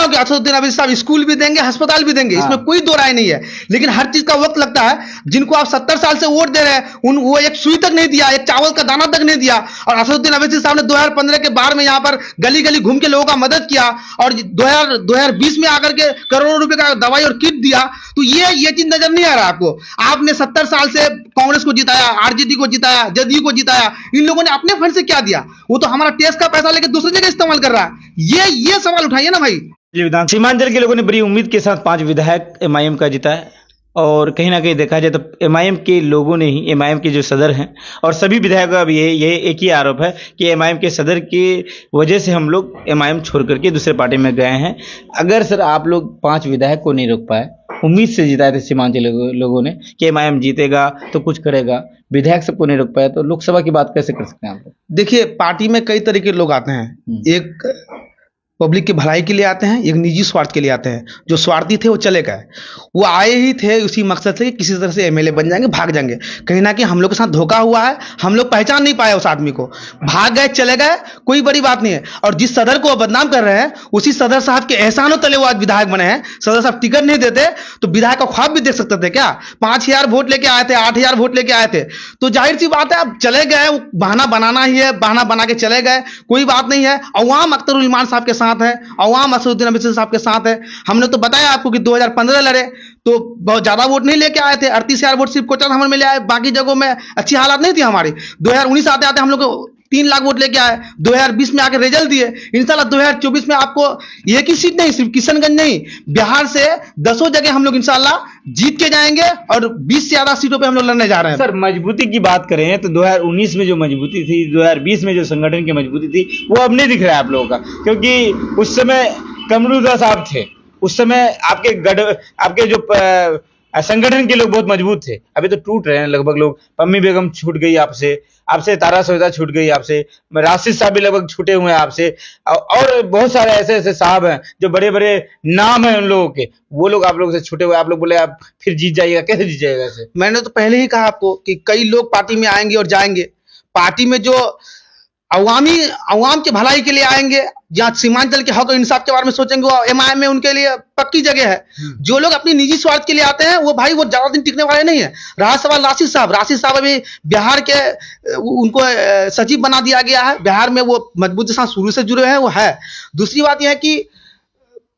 रहा हूँ कि असदुद्दीन अवैसी साहब स्कूल भी देंगे, अस्पताल भी देंगे, इसमें कोई दो राय नहीं है, लेकिन हर चीज का वक्त लगता है। जिनको आप 70 साल से वोट दे रहे हैं वो एक सुई तक नहीं दिया, एक चावल का दाना तक नहीं दिया। और असदुद्दीन अवैसी साहब ने 2015 के बाढ़ में यहाँ पर गली गली घूम के लोगों का मदद किया और 2020 में आकर के करोड़ों रुपए का दवाई और किट दिया। तो ये चीज नजर नहीं आ रहा आपको। आपने 70 साल से कांग्रेस को जिताया, आरजेडी को जिताया, जदयू को जिताया, इन लोगों ने अपने फंड से क्या दिया? वो तो हमारा टैक्स का पैसा लेके दूसरी जगह इस्तेमाल कर रहा है। ये सवाल उठाइए ना भाई। विधान सीमांचल के लोगों ने बड़ी उम्मीद के साथ 5 विधायक एमआईएम का जिता है और कहीं ना कहीं देखा जाए तो एमआईएम के लोगों ने ही, एमआईएम के जो सदर हैं और सभी विधायकों का भी ये एक ही आरोप है कि एमआईएम के सदर की वजह से हम लोग एमआईएम छोड़ करके दूसरे पार्टी में गए हैं। अगर सर आप लोग 5 विधायक को नहीं रोक पाए, उम्मीद से जिताए थे सीमांचल लोगों ने कि एमआईएम जीतेगा तो कुछ करेगा, विधायक सबको नहीं रोक पाए, तो लोकसभा की बात कैसे कर सकते हैं आप लोग? देखिए, पार्टी में कई तरह के लोग आते हैं। एक पब्लिक की भलाई के लिए आते हैं, एक निजी स्वार्थ के लिए आते हैं। जो स्वार्थी थे वो चले गए, वो आए ही थे उसी मकसद से कि किसी तरह से एमएलए बन जाएंगे, भाग जाएंगे। कहीं ना कहीं हम लोग के साथ धोखा हुआ है, हम लोग पहचान नहीं पाए उस आदमी को, भाग गए, चले गए, कोई बड़ी बात नहीं है। और जिस सदर को बदनाम कर रहे हैं उसी सदर साहब के एहसानों तले वो आज विधायक बने हैं। सदर साहब टिकट नहीं देते तो विधायक का ख्वाब भी देख सकते थे क्या? 5000 वोट लेके आए थे, 8000 वोट लेके आए थे, तो जाहिर सी बात है अब चले गए, वो बहाना बनाना ही है, बहाना बना के चले गए, कोई बात नहीं है। अवाम अख्तरुल इमान साहब के साथ है, अवाम असदुद्दीन अवैसी साहब के साथ है। हमने तो बताया आपको कि 2015 लड़े तो बहुत ज्यादा वोट नहीं लेके आए थे, 38,000 वोट सिर्फ कोटा धामन में ले आए, बाकी जगहों में अच्छी हालात नहीं थी हमारी। 2019 आते आते हम लोग 3 लाख वोट लेके आए, 2020 में आके रिजल्ट दिए। इंशाल्लाह 2024 में आपको एक ही सीट नहीं, सिर्फ किशनगंज नहीं, बिहार से 10 जगह हम लोग इंशाल्लाह जीत के जाएंगे और 20 से ज्यादा सीटों पे हम लोग लड़ने जा रहे हैं। सर मजबूती की बात करें तो 2019 में जो मजबूती थी, 2020 में जो संगठन की मजबूती थी, वो अब नहीं दिख रहा है आप लोगों का, क्योंकि उस समय कमरुद्दीन साहब थे, उस समय आपके जो संगठन के लोग बहुत मजबूत थे। अभी तो टूट रहे हैं लगभग लोग। पम्मी बेगम छूट गई आपसे तारा सौदा छूट गई आपसे, राशिद साहब भी लगभग छूटे हुए हैं आपसे, और बहुत सारे ऐसे साहब हैं जो बड़े बड़े नाम हैं उन लोगों के, वो लोग आप लोगों से छूटे हुए। आप लोग बोले आप फिर जीत जाइएगा, कैसे जीत जाएगा ऐसे? मैंने तो पहले ही कहा आपको कि कई लोग पार्टी में आएंगे और जाएंगे। पार्टी में जो अवाम के भलाई के लिए आएंगे, जहाँ सीमांचल के हक और इंसाफ के बारे में सोचेंगे, वो एमआईएम में उनके लिए पक्की जगह है। जो लोग अपनी निजी स्वार्थ के लिए आते हैं वो भाई वो ज्यादा दिन टिकने वाले नहीं है। रहा सवाल राशिद साहब अभी बिहार के उनको सचिव बना दिया गया है। बिहार में वो मजबूती से शुरू से जुड़े हैं, वो है। दूसरी बात यह है कि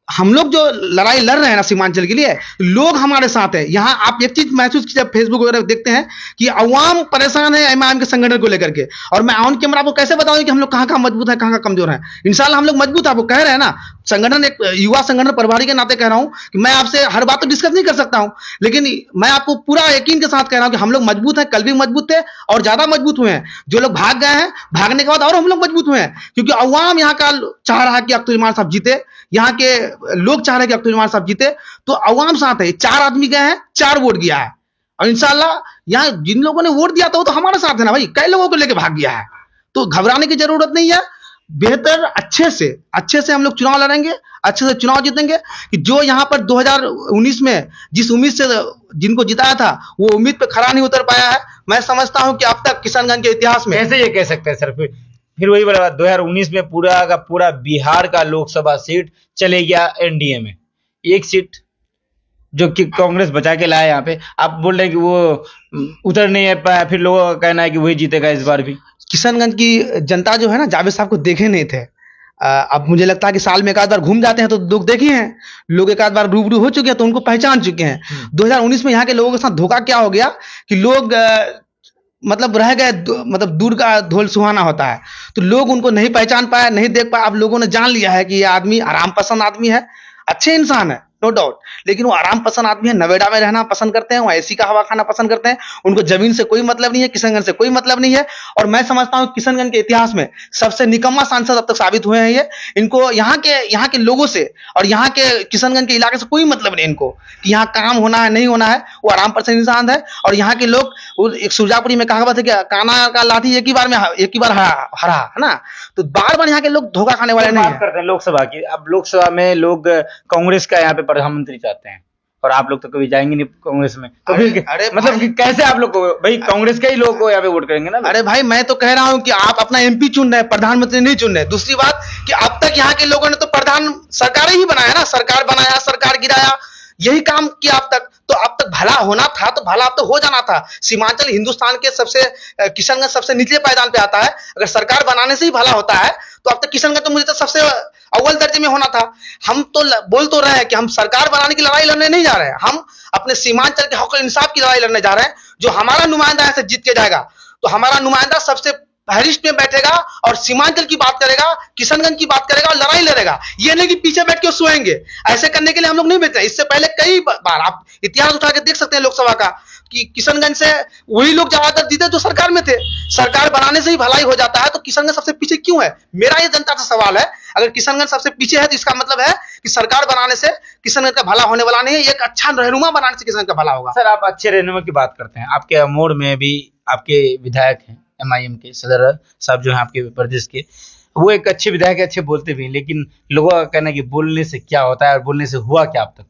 हम लोग जो लड़ाई लड़ रहे हैं ना सीमांचल के लिए, लोग हमारे साथ है। यहाँ आप एक चीज महसूस कीजिए, फेसबुक वगैरह देखते हैं कि अवाम परेशान है एमआईएम के संगठन को लेकर के। और मैं ऑन कैमरा आपको कैसे बताऊं कि हम लोग कहाँ मजबूत है, कहाँ कमजोर है। इंशाल्लाह हम लोग मजबूत है, आपको कह रहे हैं ना। संगठन एक युवा संगठन प्रभारी के नाते कह रहा हूं कि मैं आपसे हर बात तो डिस्कस नहीं कर सकता हूं, लेकिन मैं आपको पूरा यकीन के साथ कह रहा हूं कि हम लोग मजबूत हैं, कल भी मजबूत थे और ज्यादा मजबूत हुए हैं। जो लोग भाग गए हैं, भागने के बाद और हम लोग मजबूत हुए हैं, क्योंकि अवाम यहाँ का चाह रहा है कि अख्तरुल इमान साहब जीते, यहाँ के लोग चाह रहे हैं कि अख्तरुल इमान साहब जीते, तो अवाम साथ है। 4 आदमी गए हैं, 4 वोट गया है, और इंशाल्लाह यहाँ जिन लोगों ने वोट दिया था वो तो हमारे साथ है ना भाई, कई लोगों को लेकर भाग गया है। तो घबराने की जरूरत नहीं है। बेहतर अच्छे से हम लोग चुनाव लड़ेंगे, अच्छे से चुनाव जीतेंगे। कि जो यहाँ पर 2019 में जिस उम्मीद से जिनको जिताया था वो उम्मीद पे खरा नहीं उतर पाया है। मैं समझता हूं कि अब तक किशनगंज के इतिहास में कैसे ये कह सकते हैं सर? फिर वही बड़ा बात, 2019 में पूरा का पूरा बिहार का लोकसभा सीट चले गया एनडीए में। एक सीट जो कि कांग्रेस बचा के लाया, यहाँ पे आप बोल रहे हैं कि वो उतर नहीं पाया, फिर लोगों का कहना है कि वही जीतेगा इस बार भी। किशनगंज की जनता जो है ना, जावेद साहब को देखे नहीं थे। अब मुझे लगता है कि साल में एक आध बार घूम जाते हैं तो लोग देखे हैं, लोग एक आध बार रूबरू हो चुके हैं तो उनको पहचान चुके हैं। 2019 में यहाँ के लोगों के साथ धोखा क्या हो गया कि लोग मतलब रह गए, मतलब दूर का ढोल सुहाना होता है, तो लोग उनको नहीं पहचान पाया, नहीं देख पाया। अब लोगों ने जान लिया है कि ये आदमी आराम पसंद आदमी है, अच्छे इंसान है, नो डाउट, लेकिन वो आराम पसंद आदमी है। नोएडा में रहना पसंद करते हैं, वो एसी का हवा खाना पसंद करते हैं। उनको जमीन से कोई मतलब नहीं है, किशनगंज से कोई मतलब नहीं है। और मैं समझता हूँ किशनगंज के इतिहास में सबसे निकम्मा सांसद अब तक साबित हुए हैं ये। इनको यहाँ के लोगों से और यहाँ के किशनगंज के इलाके से कोई मतलब नहीं इनको कि यहाँ काम होना है नहीं होना है। वो आराम पसंद इंसान है। और यहाँ के लोग, एक सुरजापुरी में कहावत है कि काना का लाठी एक ही बार हरा है ना, तो बार बार यहाँ के लोग धोखा खाने वाले नहीं करते हैं। लोकसभा की, अब लोकसभा में लोग कांग्रेस का यहाँ पे प्रधानमंत्री चाहते हैं और आप लोग तो कभी जाएंगे नहीं कांग्रेस में, तो फिर अरे मतलब कि कैसे आप लोग को भाई कांग्रेस के ही लोग को यहाँ पे वोट करेंगे ना? अरे भाई मैं तो कह रहा हूँ कि आप अपना एमपी चुन रहे हैं, प्रधानमंत्री नहीं चुन रहे। दूसरी बात कि अब तक यहाँ के लोगों ने तो प्रधान सरकारें ही बनाया ना, सरकार बनाया, सरकार गिराया, यही काम किया अब तक। तो अब तक भला होना था तो भला अब तक हो जाना था। सीमांचल हिंदुस्तान के सबसे किशनगंज सबसे निचले पायदान पे आता है। अगर सरकार बनाने से ही भला होता है तो अब तक किशनगंज तो मुझे तो सबसे अव्वल दर्जे में होना था। हम तो बोल तो रहे हैं कि हम सरकार बनाने की लड़ाई लड़ने नहीं जा रहे हैं, हम अपने सीमांचल के हक और इंसाफ की लड़ाई लड़ने जा रहे हैं। जो हमारा नुमाइंदा ऐसे जीत के जाएगा तो हमारा नुमाइंदा सबसे फहरिस्त में बैठेगा और सीमांचल की बात करेगा, किशनगंज की बात करेगा और लड़ाई लड़ेगा। ये नहीं कि पीछे बैठ के सोएंगे। ऐसे करने के लिए हम लोग नहीं बैठे हैं। इससे पहले कई बार आप इतिहास उठा के देख सकते हैं लोकसभा का कि किशनगंज से वही लोग ज्यादातर जीते जो सरकार में थे। सरकार बनाने से ही भलाई हो जाता है, तो किशनगंज सबसे पीछे क्यों है? मेरा ये जनता से सवाल है। अगर किशनगंज सबसे पीछे है तो इसका मतलब है कि सरकार बनाने से किशनगंज का भला होने वाला नहीं है। एक अच्छा रहनुमा बनाने से किशनगंज का भला होगा। सर, आप अच्छे रहनुमा की बात करते हैं, आपके अमोड़ में भी आपके विधायक हैं एमआईएम के, सदर साहब जो हैं आपके प्रदेश के, वो एक अच्छे विधायक है, अच्छे बोलते भी हैं, लेकिन लोगों का कहना है कि बोलने से क्या होता है और बोलने से हुआ क्या अब तक?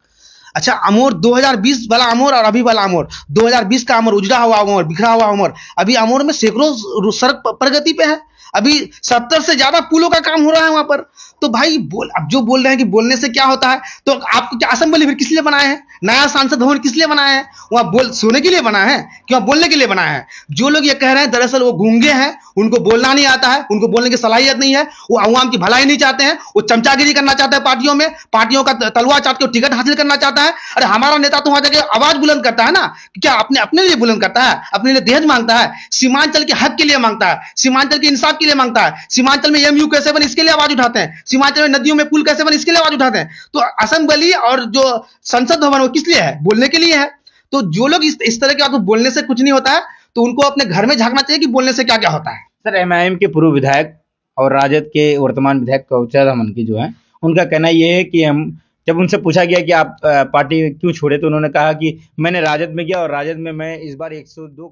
अच्छा, अमोर 2020 वाला अमोर और अभी वाला अमोर, 2020 का अमोर उजड़ा हुआ अमोर, बिखरा हुआ अमोर, अभी अमोर में सैकड़ों सड़क प्रगति पे है। अभी 70 से ज्यादा पुलों का काम हो रहा है वहां पर। तो भाई अब जो बोल रहे हैं कि बोलने से क्या होता है, तो आपको क्या असेंबली फिर किस लिए बनाए हैं? नया सांसद भवन किस लिए बनाए हैं? वहां सोने के लिए बना है कि वहां बोलने के लिए बना है? जो लोग ये कह रहे हैं दरअसल वो गूंगे हैं, उनको बोलना नहीं आता है, उनको बोलने की सलाहियत नहीं है, वो अवाम की भलाई नहीं चाहते हैं, वो चमचागिरी करना चाहते हैं पार्टियों में, पार्टियों का तलवार चाट के टिकट हासिल करना चाहता है। अरे हमारा नेता तो वहां जाके आवाज बुलंद करता है ना, क्या अपने अपने लिए बुलंद करता है? अपने लिए दहेज मांगता है? सीमांचल के हक के लिए मांगता है, सीमांचल के इंसाफ के लिए मांगता है। सीमांचल में एमयू कैसे बने इसके लिए आवाज उठाते हैं, सीमांचल में नदियों में पुल कैसे बने इसके लिए आवाज उठाते हैं। तो असेंबली और जो संसद भवन वो किस लिए है? बोलने के लिए है। तो जो लोग इस तरह की बात बोलने से कुछ नहीं होता है, तो उनको अपने घर में झांकना चाहिए कि बोलने से क्या क्या होता है। सर, एमआईएम के पूर्व विधायक और राजद के वर्तमान विधायक कौशल रमन की जो है, उनका कहना यह है कि हम जब उनसे पूछा गया कि आप पार्टी क्यों छोड़े, तो उन्होंने कहा कि मैंने राजद में किया और राजद में मैं इस बार 102